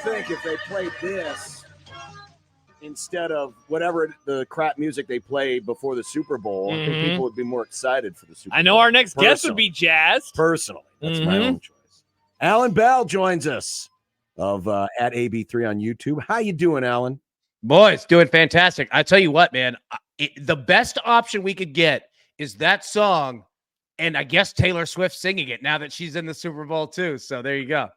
think if they played this instead of whatever the crap music they played before the Super Bowl, I think people would be more excited for the Super Bowl. I know our next guest would be jazzed. Personally, that's my own choice. Allan Bell joins us of at AB3 on YouTube. How you doing, Allan? Boys, doing fantastic. I tell you what, man, the best option we could get is that song, and I guess Taylor Swift singing it now that she's in the Super Bowl too. So there you go.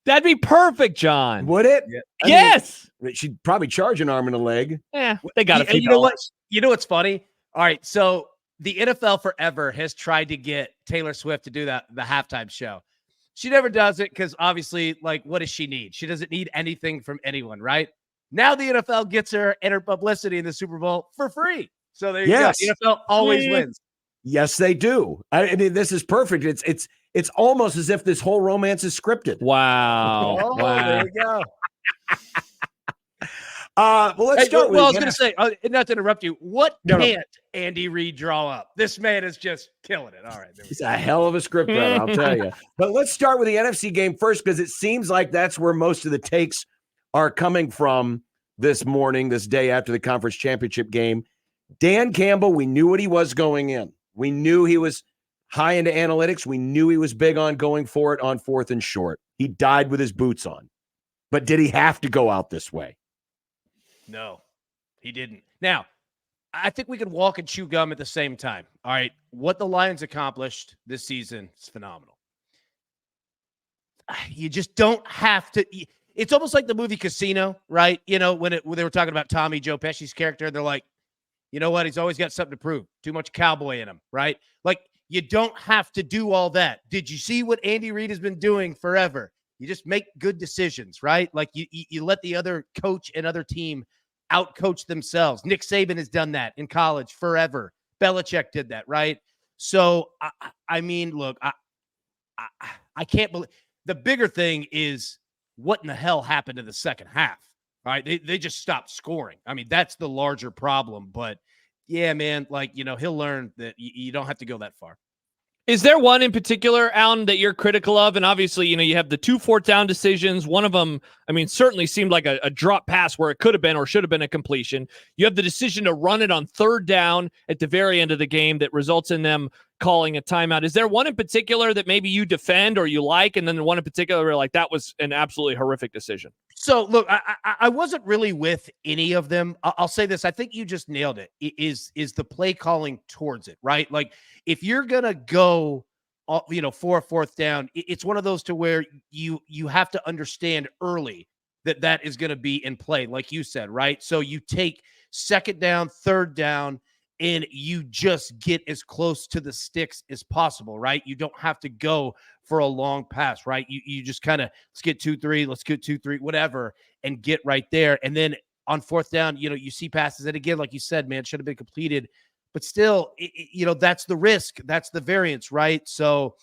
That'd be perfect, John. Would it? Yeah. Yes. I mean, she'd probably charge an arm and a leg. Yeah, they got a few. You know what? You know what's funny? All right, so the NFL forever has tried to get Taylor Swift to do the halftime show. She never does it because obviously, like, what does she need? She doesn't need anything from anyone, right? Now the NFL gets her and her publicity in the Super Bowl for free. So there you go. The NFL always wins. Yes, they do. I mean, this is perfect. It's almost as if this whole romance is scripted. Wow. Oh, wow. there you go. Well, let's start with. Well, I was going to say, not to interrupt you, what can't Andy Reid draw up? This man is just killing it. All right. He's a hell of a scriptwriter, I'll tell you. But let's start with the NFC game first because it seems like that's where most of the takes are coming from this morning, this day after the conference championship game. Dan Campbell, we knew what he was going in. We knew he was high into analytics. We knew he was big on going for it on 4th and short. He died with his boots on. But did he have to go out this way? No, he didn't. Now, I think we could walk and chew gum at the same time. All right, what the Lions accomplished this season is phenomenal. You just don't have to. It's almost like the movie Casino, right? You know, when they were talking about Tommy Joe Pesci's character, they're like, you know what? He's always got something to prove. Too much cowboy in him, right? Like, you don't have to do all that. Did you see what Andy Reid has been doing forever? You just make good decisions, right? Like you let the other coach and other team out-coach themselves. Nick Saban has done that in college forever. Belichick did that, right? So, I mean, look, I can't believe – the bigger thing is what in the hell happened in the second half, right? They just stopped scoring. I mean, that's the larger problem. But, yeah, man, like, you know, he'll learn that you don't have to go that far. Is there one in particular, Allan, that you're critical of? And obviously, you know, you have the 2 4th down decisions. One of them, I mean, certainly seemed like a drop pass where it could have been or should have been a completion. You have the decision to run it on 3rd down at the very end of the game that results in them calling a timeout. Is there one in particular that maybe you defend or you like, and then one in particular where like that was an absolutely horrific decision? So, look, I wasn't really with any of them. I'll say this. I think you just nailed it, is the play calling towards it, right? Like, if you're going to go, you know, for a 4th down, it's one of those to where you have to understand early that is going to be in play, like you said, right? So you take 2nd down, 3rd down, and you just get as close to the sticks as possible, right? You don't have to go for a long pass, right? You just kind of, let's get 2-3, let's get 2-3, whatever, and get right there. And then on 4th down, you know, you see passes. And again, like you said, man, should have been completed. But still, you know, that's the risk. That's the variance, right? So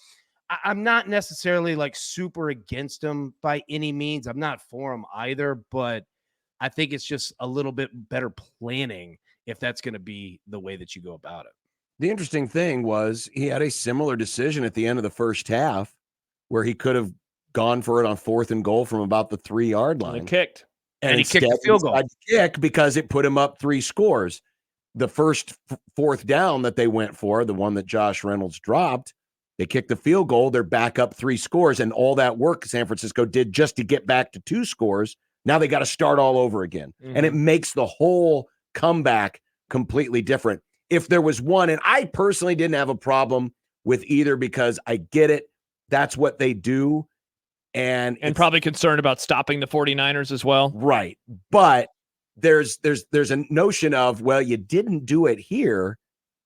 I'm not necessarily like super against them by any means. I'm not for them either, but I think it's just a little bit better planning if that's going to be the way that you go about it. The interesting thing was he had a similar decision at the end of the first half where he could have gone for it on 4th and goal from about the 3-yard line. And kicked. And he kicked the field goal. Kick because it put him up 3 scores. The first 4th down that they went for, the one that Josh Reynolds dropped, they kicked the field goal. They're back up 3 scores, and all that work San Francisco did just to get back to 2 scores. Now they got to start all over again. Mm-hmm. And it makes the whole comeback completely different. If there was one, and I personally didn't have a problem with either because I get it. That's what they do. And probably concerned about stopping the 49ers as well. Right. But there's a notion of, well, you didn't do it here,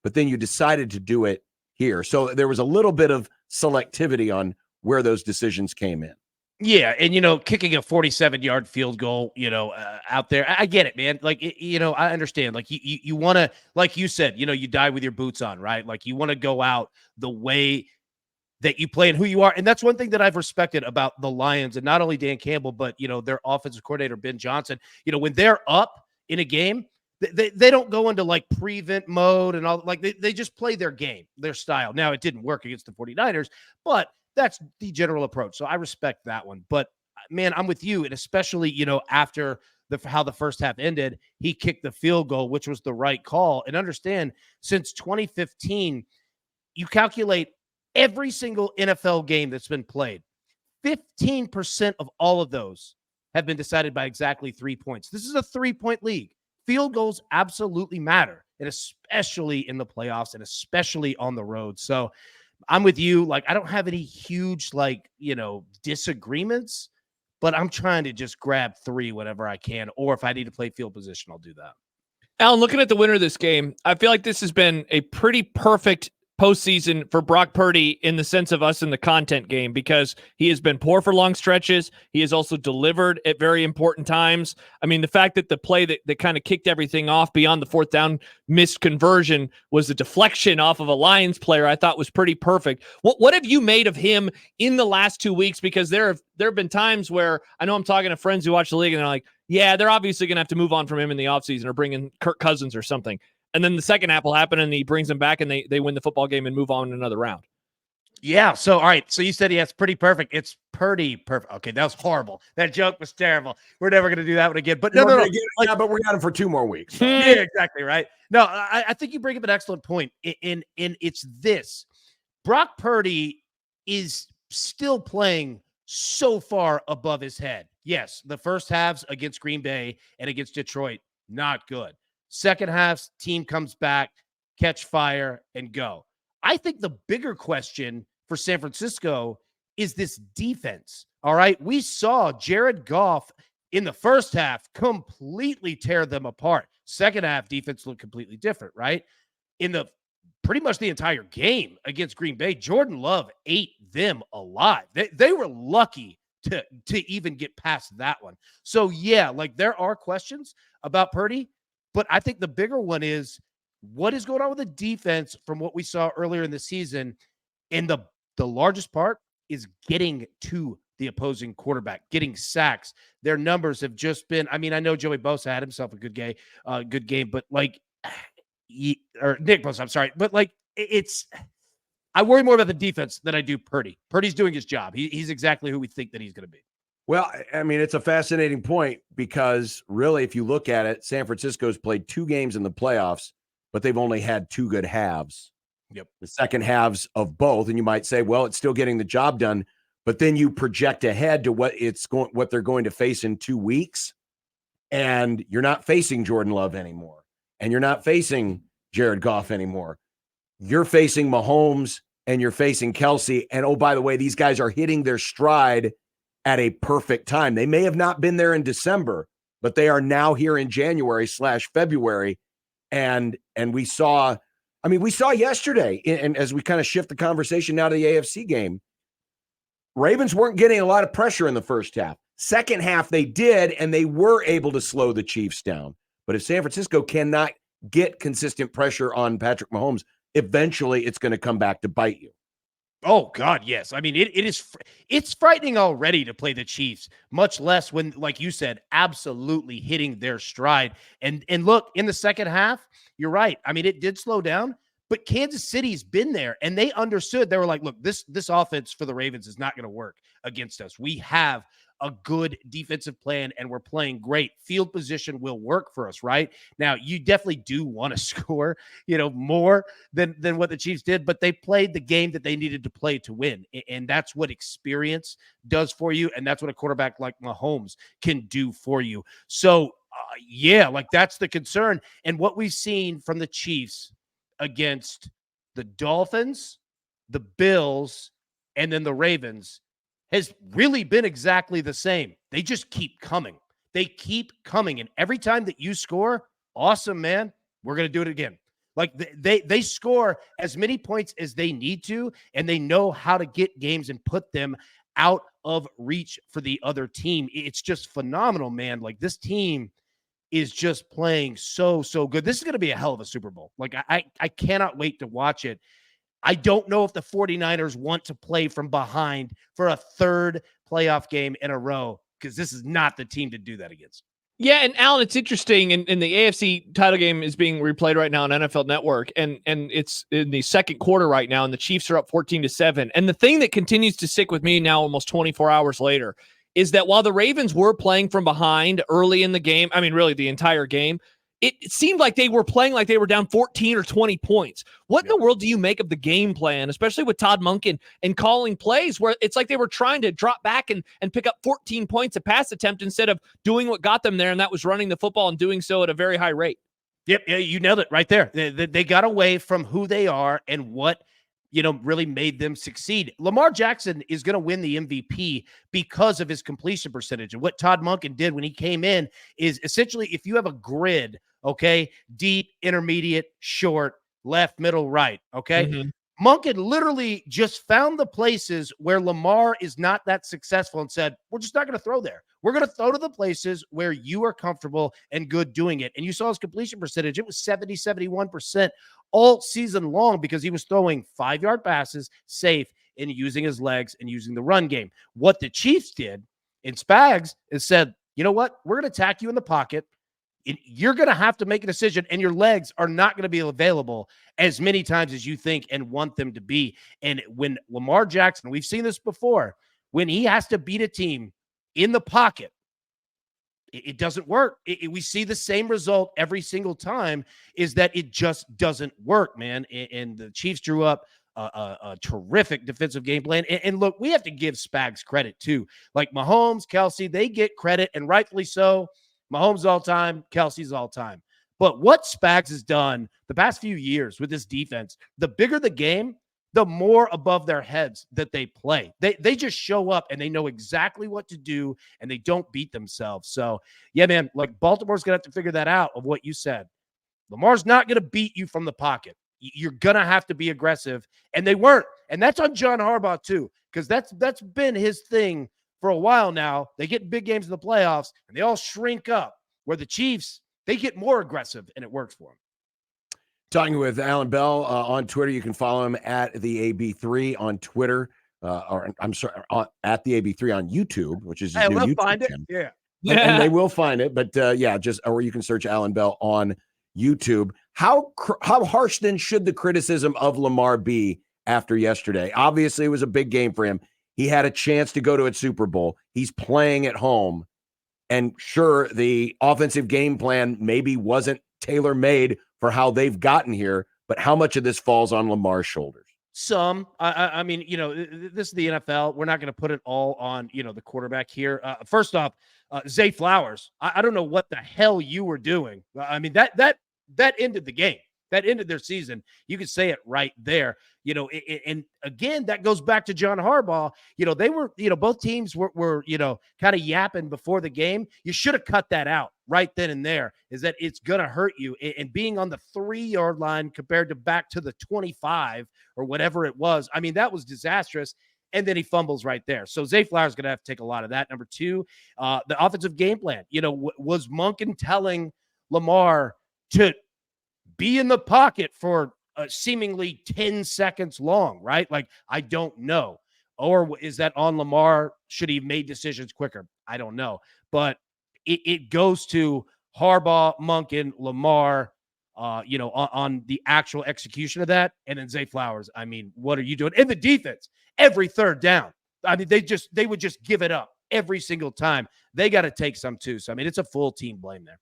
but then you decided to do it here. So there was a little bit of selectivity on where those decisions came in. Yeah, and, you know, kicking a 47-yard field goal, you know, out there, I get it, man. Like, you know, I understand. Like, you want to, like you said, you know, you die with your boots on, right? Like, you want to go out the way that you play and who you are. And that's one thing that I've respected about the Lions, and not only Dan Campbell, but, you know, their offensive coordinator, Ben Johnson. You know, when they're up in a game, they don't go into, like, prevent mode and all. Like, they just play their game, their style. Now, it didn't work against the 49ers, but that's the general approach. So I respect that one. But man, I'm with you. And especially, after how the first half ended, he kicked the field goal, which was the right call. And understand, since 2015, you calculate every single NFL game that's been played, 15% of all of those have been decided by exactly 3 points. This is a 3-point league. Field goals absolutely matter, and especially in the playoffs and especially on the road. So I'm with you. Like, I don't have any huge, disagreements, but I'm trying to just grab 3 whenever I can. Or if I need to play field position, I'll do that. Allan, looking at the winner of this game, I feel like this has been a pretty perfect postseason for Brock Purdy in the sense of us in the content game, because he has been poor for long stretches. He has also delivered at very important times. I mean, the fact that the play that kind of kicked everything off beyond the fourth down missed conversion was a deflection off of a Lions player, I thought was pretty perfect. What have you made of him in the last 2 weeks? Because there have been times where I know I'm talking to friends who watch the league and they're like, yeah, they're obviously going to have to move on from him in the offseason or bring in Kirk Cousins or something. And then the second half will happen and he brings them back and they win the football game and move on in another round. Yeah. So, all right. So you said he has pretty perfect. It's pretty perfect. Okay. That was horrible. That joke was terrible. We're never going to do that one again. But no. Yeah, but we got him for 2 more weeks. So. Yeah, exactly. Right. No, I think you bring up an excellent point. In it's this. Brock Purdy is still playing so far above his head. Yes, the first halves against Green Bay and against Detroit, not good. Second half, team comes back, catch fire, and go. I think the bigger question for San Francisco is this defense. All right. We saw Jared Goff in the first half completely tear them apart. Second half, defense looked completely different, right? In the pretty much the entire game against Green Bay, Jordan Love ate them alive. They were lucky to even get past that one. So, yeah, like there are questions about Purdy, but I think the bigger one is what is going on with the defense from what we saw earlier in the season. And the largest part is getting to the opposing quarterback, getting sacks. Their numbers have just been, I mean, I know Joey Bosa had himself a good game, but like, or Nick Bosa, I'm sorry, but like I worry more about the defense than I do Purdy. Purdy's doing his job. He's exactly who we think that he's going to be. Well, I mean, it's a fascinating point because really, if you look at it, San Francisco's played 2 games in the playoffs, but they've only had 2 good halves. Yep. The second halves of both. And you might say, well, it's still getting the job done. But then you project ahead to what they're going to face in 2 weeks. And you're not facing Jordan Love anymore. And you're not facing Jared Goff anymore. You're facing Mahomes and you're facing Kelsey. And oh, by the way, these guys are hitting their stride at a perfect time. They may have not been there in December, but they are now here in January/February. And we saw yesterday, and as we kind of shift the conversation now to the AFC game, Ravens weren't getting a lot of pressure in the first half. Second half, they did, and they were able to slow the Chiefs down. But if San Francisco cannot get consistent pressure on Patrick Mahomes, eventually it's going to come back to bite you. Oh, God, yes. I mean, it's frightening already to play the Chiefs, much less when, like you said, absolutely hitting their stride. And look, in the second half, you're right. I mean, it did slow down, but Kansas City's been there, and they understood. They were like, look, this offense for the Ravens is not going to work against us. We have a good defensive plan, and we're playing great. Field position will work for us, right? Now, you definitely do want to score, more than what the Chiefs did, but they played the game that they needed to play to win, and that's what experience does for you, and that's what a quarterback like Mahomes can do for you. So, yeah, like that's the concern. And what we've seen from the Chiefs against the Dolphins, the Bills, and then the Ravens has really been exactly the same. They just keep coming. They keep coming. And every time that you score, awesome, man, we're going to do it again. Like they score as many points as they need to, and they know how to get games and put them out of reach for the other team. It's just phenomenal, man. Like this team is just playing so good. This is going to be a hell of a Super Bowl. Like I cannot wait to watch it. I don't know if the 49ers want to play from behind for a third playoff game in a row, because this is not the team to do that against. Yeah, and Allan, it's interesting, and the AFC title game is being replayed right now on NFL Network, and it's in the second quarter right now, and the Chiefs are up 14-7. And the thing that continues to stick with me now almost 24 hours later is that while the Ravens were playing from behind early in the game, I mean, really the entire game, it seemed like they were playing like they were down 14 or 20 points. What in the world do you make of the game plan, especially with Todd Monken and calling plays where it's like they were trying to drop back and pick up 14 points a pass attempt instead of doing what got them there, and that was running the football and doing so at a very high rate? Yep, yeah, you nailed it right there. They got away from who they are and what really made them succeed. Lamar Jackson is going to win the MVP because of his completion percentage. And what Todd Monken did when he came in is essentially, if you have a grid, okay, deep, intermediate, short, left, middle, right, okay, Monken literally just found the places where Lamar is not that successful and said, we're just not going to throw there. We're going to throw to the places where you are comfortable and good doing it. And you saw his completion percentage. It was 71% all season long because he was throwing 5-yard passes, safe, and using his legs and using the run game. What the Chiefs did in Spags is said, you know what? We're going to attack you in the pocket. You're going to have to make a decision, and your legs are not going to be available as many times as you think and want them to be. And when Lamar Jackson, we've seen this before, when he has to beat a team in the pocket, it doesn't work. We see the same result every single time, is that it just doesn't work, man. And the Chiefs drew up a terrific defensive game plan. And look, we have to give Spags credit too. Like Mahomes, Kelsey, they get credit, and rightfully so. Mahomes all time, Kelsey's all time. But what Spags has done the past few years with this defense, the bigger the game, the more above their heads that they play. They just show up and they know exactly what to do, and they don't beat themselves. So, yeah, man, like Baltimore's going to have to figure that out of what you said. Lamar's not going to beat you from the pocket. You're going to have to be aggressive, and they weren't. And that's on John Harbaugh too, because that's been his thing for a while now. They get big games in the playoffs, and they all shrink up, where the Chiefs, they get more aggressive, and it works for them. Talking with Allan Bell on Twitter. You can follow him at the AB3 on Twitter, or I'm sorry, at the AB3 on YouTube, which is his new YouTube find channel. it. Yeah. And they will find it, but or you can search Allan Bell on YouTube. How harsh then should the criticism of Lamar be after yesterday? Obviously, it was a big game for him. He had a chance to go to a Super Bowl. He's playing at home. And sure, the offensive game plan maybe wasn't tailor-made for how they've gotten here, but how much of this falls on Lamar's shoulders? Some. I mean, this is the NFL. We're not going to put it all on, the quarterback here. First off, Zay Flowers, I don't know what the hell you were doing. I mean, that ended the game. That ended their season. You could say it right there. And again, that goes back to John Harbaugh. They were, both teams were kind of yapping before the game. You should have cut that out right then and there, is that it's going to hurt you. And being on the 3-yard line compared to back to the 25 or whatever it was, I mean, that was disastrous. And then he fumbles right there. So Zay Flowers is going to have to take a lot of that. Number two, the offensive game plan. Was Monken telling Lamar to be in the pocket for seemingly 10 seconds long, right? Like, I don't know. Or is that on Lamar? Should he have made decisions quicker? I don't know. But it goes to Harbaugh, Monken, Lamar, on the actual execution of that. And then Zay Flowers, I mean, what are you doing? And the defense, every third down. I mean, they would just give it up every single time. They got to take some too. So, I mean, it's a full team blame there.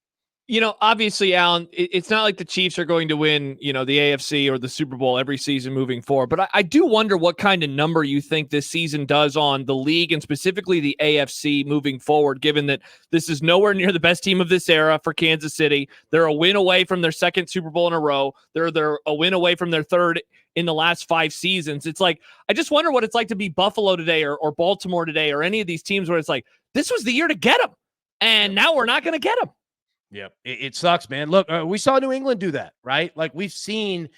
Obviously, Allan, it's not like the Chiefs are going to win, the AFC or the Super Bowl every season moving forward. But I do wonder what kind of number you think this season does on the league and specifically the AFC moving forward, given that this is nowhere near the best team of this era for Kansas City. They're a win away from their second Super Bowl in a row. They're a win away from their third in the last 5 seasons. It's like, I just wonder what it's like to be Buffalo today or Baltimore today or any of these teams where it's like, this was the year to get them. And now we're not going to get them. Yeah, it sucks, man. Look, we saw New England do that, right? Like, we've seen,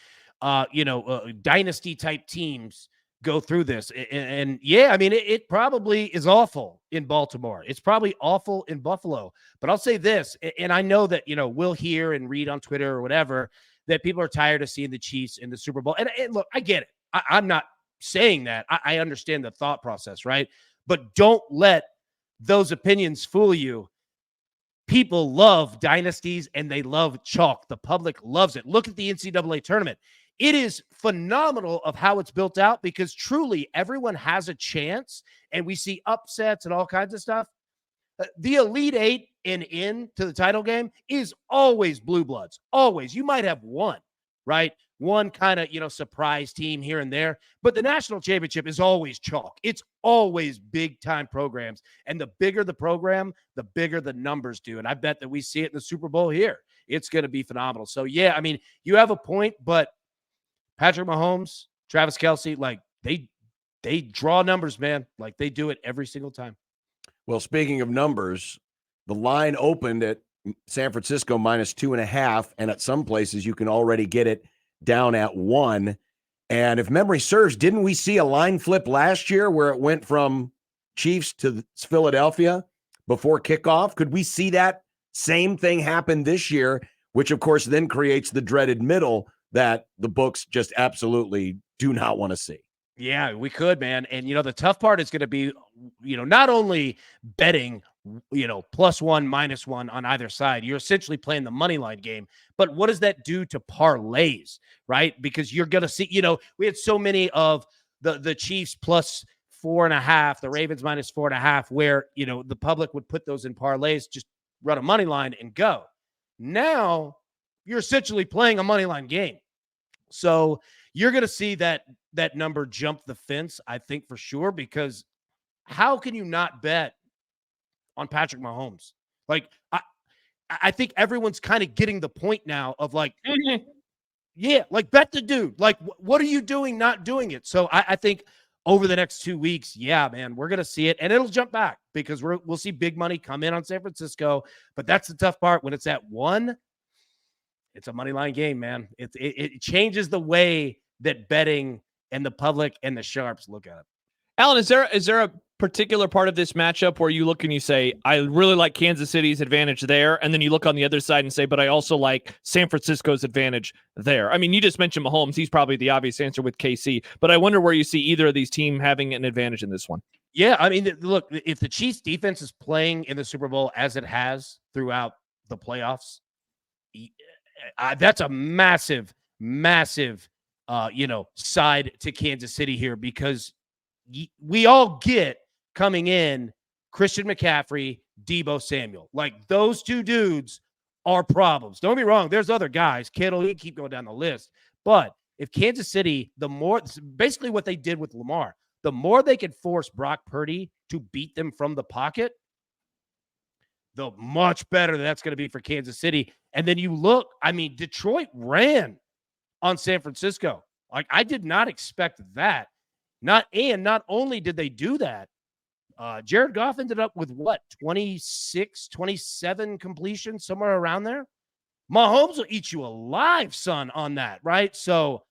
dynasty type teams go through this. And yeah, I mean, it probably is awful in Baltimore. It's probably awful in Buffalo. But I'll say this, and I know that, we'll hear and read on Twitter or whatever that people are tired of seeing the Chiefs in the Super Bowl. And look, I get it. I'm not saying that. I understand the thought process, right? But don't let those opinions fool you. People love dynasties and they love chalk. The public loves it. Look at the NCAA tournament. it is phenomenal of how it's built out because truly everyone has a chance and we see upsets and all kinds of stuff. The Elite Eight and in to the title game is always blue bloods. Always. You might have one, right? One kind of, surprise team here and there. But the national championship is always chalk. It's always big time programs. And the bigger the program, the bigger the numbers do. And I bet that we see it in the Super Bowl here. It's going to be phenomenal. So, yeah, I mean, you have a point, but Patrick Mahomes, Travis Kelce, like they draw numbers, man. Like they do it every single time. Well, speaking of numbers, the line opened at San Francisco -2.5, and at some places you can already get it down at 1. And if memory serves, didn't we see a line flip last year where it went from Chiefs to Philadelphia before kickoff? Could we see that same thing happen this year, which of course then creates the dreaded middle that the books just absolutely do not want to see? Yeah, we could, man. And, the tough part is going to be, not only betting, +1, -1 on either side. You're essentially playing the money line game. But what does that do to parlays, right? Because you're going to see, we had so many of the Chiefs +4.5, the Ravens -4.5, where, the public would put those in parlays, just run a money line and go. Now you're essentially playing a money line game. So you're going to see that number jump the fence, I think, for sure, because how can you not bet on Patrick Mahomes? Like, I think everyone's kind of getting the point now of like, yeah, like bet the dude. Like, what are you doing not doing it? So I think over the next 2 weeks, yeah, man, we're going to see it, and it'll jump back because we'll see big money come in on San Francisco. But that's the tough part. When it's at 1, it's a money line game, man. It changes the way that betting and the public and the sharps look at it. Allan, is there a particular part of this matchup where you look and you say, I really like Kansas City's advantage there, and then you look on the other side and say, but I also like San Francisco's advantage there? I mean, you just mentioned Mahomes. He's probably the obvious answer with KC, but I wonder where you see either of these teams having an advantage in this one. Yeah, I mean, look, if the Chiefs defense is playing in the Super Bowl as it has throughout the playoffs, that's a massive side to Kansas City here, because we all get coming in Christian McCaffrey, Deebo Samuel. Like, those two dudes are problems. Don't get me wrong. There's other guys. Kittle, you keep going down the list. But if Kansas City, basically what they did with Lamar, the more they could force Brock Purdy to beat them from the pocket, the much better that's going to be for Kansas City. And then you look, I mean, Detroit ran on San Francisco. Like, I did not expect that. Not only did they do that, Jared Goff ended up with 26, 27 completions, somewhere around there. Mahomes will eat you alive, son, on that, right? So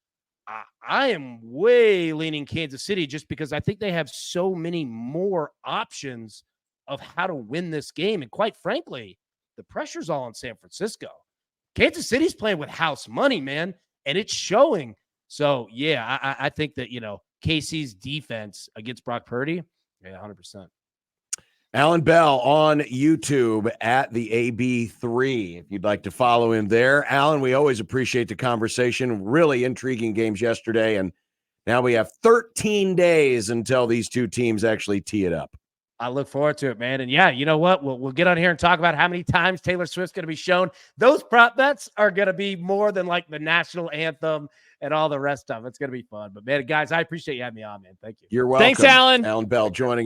I am way leaning Kansas City just because I think they have so many more options of how to win this game. And quite frankly, the pressure's all on San Francisco. Kansas City's playing with house money, man, and it's showing. So, yeah, I think that, KC's defense against Brock Purdy, yeah, 100%. Allan Bell on YouTube at the AB3. If you'd like to follow him there. Allan, we always appreciate the conversation. Really intriguing games yesterday, and now we have 13 days until these two teams actually tee it up. I look forward to it, man. And yeah, you know what? We'll get on here and talk about how many times Taylor Swift's going to be shown. Those prop bets are going to be more than like the national anthem and all the rest of it. It's going to be fun. But man, guys, I appreciate you having me on, man. Thank you. You're welcome. Thanks, Allan. Allan Bell joining